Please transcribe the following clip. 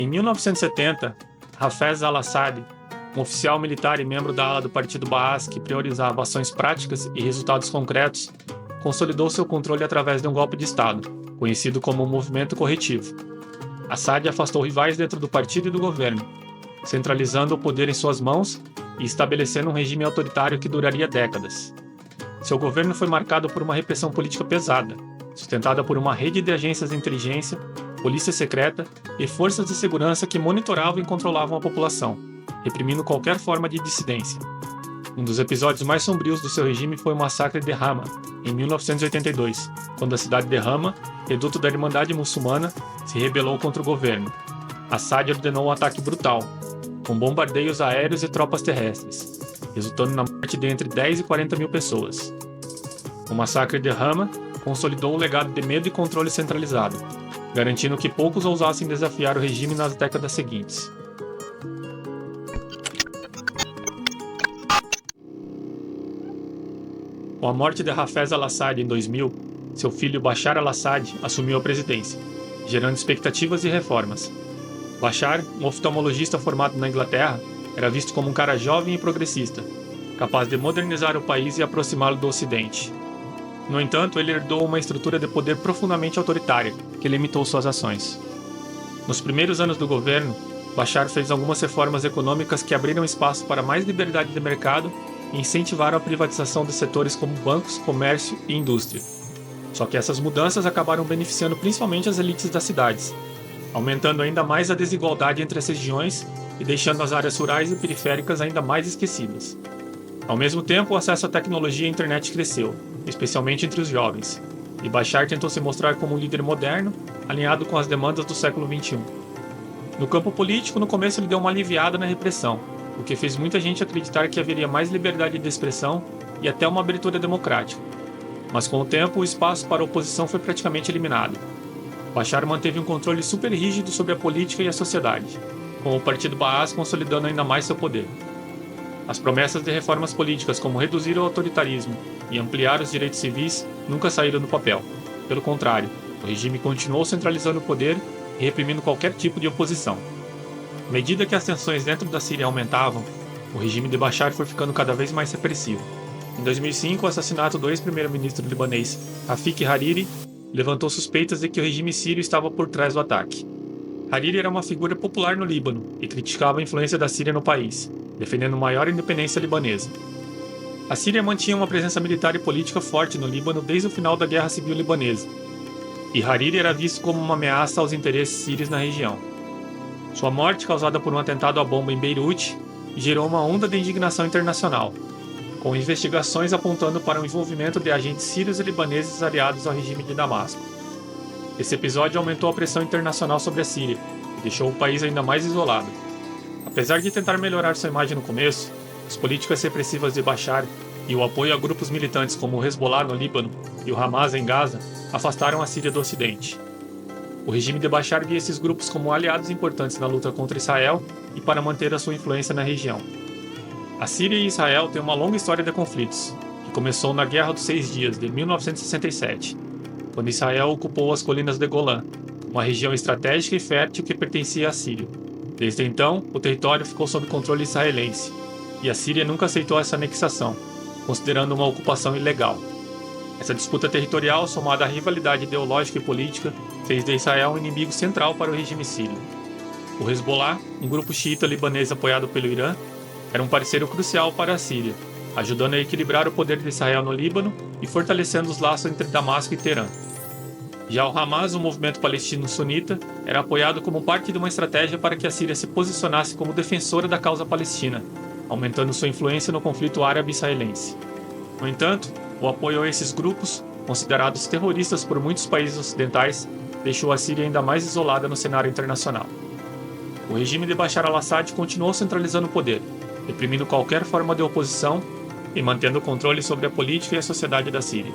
Em 1970, Hafez al-Assad, um oficial militar e membro da ala do Partido Baas que priorizava ações práticas e resultados concretos, consolidou seu controle através de um golpe de Estado, conhecido como o Movimento Corretivo. Assad afastou rivais dentro do partido e do governo, centralizando o poder em suas mãos e estabelecendo um regime autoritário que duraria décadas. Seu governo foi marcado por uma repressão política pesada, sustentada por uma rede de agências de inteligência, polícia secreta e forças de segurança que monitoravam e controlavam a população, reprimindo qualquer forma de dissidência. Um dos episódios mais sombrios do seu regime foi o massacre de Hama, em 1982, quando a cidade de Hama, reduto da Irmandade Muçulmana, se rebelou contra o governo. Assad ordenou um ataque brutal, com bombardeios aéreos e tropas terrestres, resultando na morte de entre 10 e 40 mil pessoas. O massacre de Hama consolidou um legado de medo e controle centralizado, garantindo que poucos ousassem desafiar o regime nas décadas seguintes. Com a morte de Hafez al-Assad em 2000, seu filho Bashar al-Assad assumiu a presidência, gerando expectativas e reformas. Bashar, um oftalmologista formado na Inglaterra, era visto como um cara jovem e progressista, capaz de modernizar o país e aproximá-lo do Ocidente. No entanto, ele herdou uma estrutura de poder profundamente autoritária, que limitou suas ações. Nos primeiros anos do governo, Bashar fez algumas reformas econômicas que abriram espaço para mais liberdade de mercado e incentivaram a privatização de setores como bancos, comércio e indústria. Só que essas mudanças acabaram beneficiando principalmente as elites das cidades, aumentando ainda mais a desigualdade entre as regiões e deixando as áreas rurais e periféricas ainda mais esquecidas. Ao mesmo tempo, o acesso à tecnologia e à internet cresceu, especialmente entre os jovens, e Bashar tentou se mostrar como um líder moderno, alinhado com as demandas do século XXI. No campo político, no começo ele deu uma aliviada na repressão, o que fez muita gente acreditar que haveria mais liberdade de expressão e até uma abertura democrática. Mas com o tempo, o espaço para a oposição foi praticamente eliminado. Bashar manteve um controle super rígido sobre a política e a sociedade, com o Partido Baas consolidando ainda mais seu poder. As promessas de reformas políticas como reduzir o autoritarismo e ampliar os direitos civis nunca saíram do papel. Pelo contrário, o regime continuou centralizando o poder e reprimindo qualquer tipo de oposição. À medida que as tensões dentro da Síria aumentavam, o regime de Bashar foi ficando cada vez mais repressivo. Em 2005, o assassinato do ex-primeiro-ministro libanês Rafik Hariri levantou suspeitas de que o regime sírio estava por trás do ataque. Hariri era uma figura popular no Líbano e criticava a influência da Síria no país, defendendo maior independência libanesa. A Síria mantinha uma presença militar e política forte no Líbano desde o final da Guerra Civil Libanesa, e Hariri era visto como uma ameaça aos interesses sírios na região. Sua morte, causada por um atentado à bomba em Beirute, gerou uma onda de indignação internacional, com investigações apontando para o envolvimento de agentes sírios e libaneses aliados ao regime de Damasco. Esse episódio aumentou a pressão internacional sobre a Síria e deixou o país ainda mais isolado. Apesar de tentar melhorar sua imagem no começo, as políticas repressivas de Bashar e o apoio a grupos militantes como o Hezbollah no Líbano e o Hamas em Gaza afastaram a Síria do Ocidente. O regime de Bashar via esses grupos como aliados importantes na luta contra Israel e para manter a sua influência na região. A Síria e Israel têm uma longa história de conflitos, que começou na Guerra dos Seis Dias, de 1967, quando Israel ocupou as colinas de Golã, uma região estratégica e fértil que pertencia à Síria. Desde então, o território ficou sob controle israelense, e a Síria nunca aceitou essa anexação, considerando uma ocupação ilegal. Essa disputa territorial, somada à rivalidade ideológica e política, fez de Israel um inimigo central para o regime sírio. O Hezbollah, um grupo xiita libanês apoiado pelo Irã, era um parceiro crucial para a Síria, ajudando a equilibrar o poder de Israel no Líbano e fortalecendo os laços entre Damasco e Teherã. Já o Hamas, um movimento palestino sunita, era apoiado como parte de uma estratégia para que a Síria se posicionasse como defensora da causa palestina, aumentando sua influência no conflito árabe-israelense. No entanto, o apoio a esses grupos, considerados terroristas por muitos países ocidentais, deixou a Síria ainda mais isolada no cenário internacional. O regime de Bashar al-Assad continuou centralizando o poder, reprimindo qualquer forma de oposição e mantendo o controle sobre a política e a sociedade da Síria.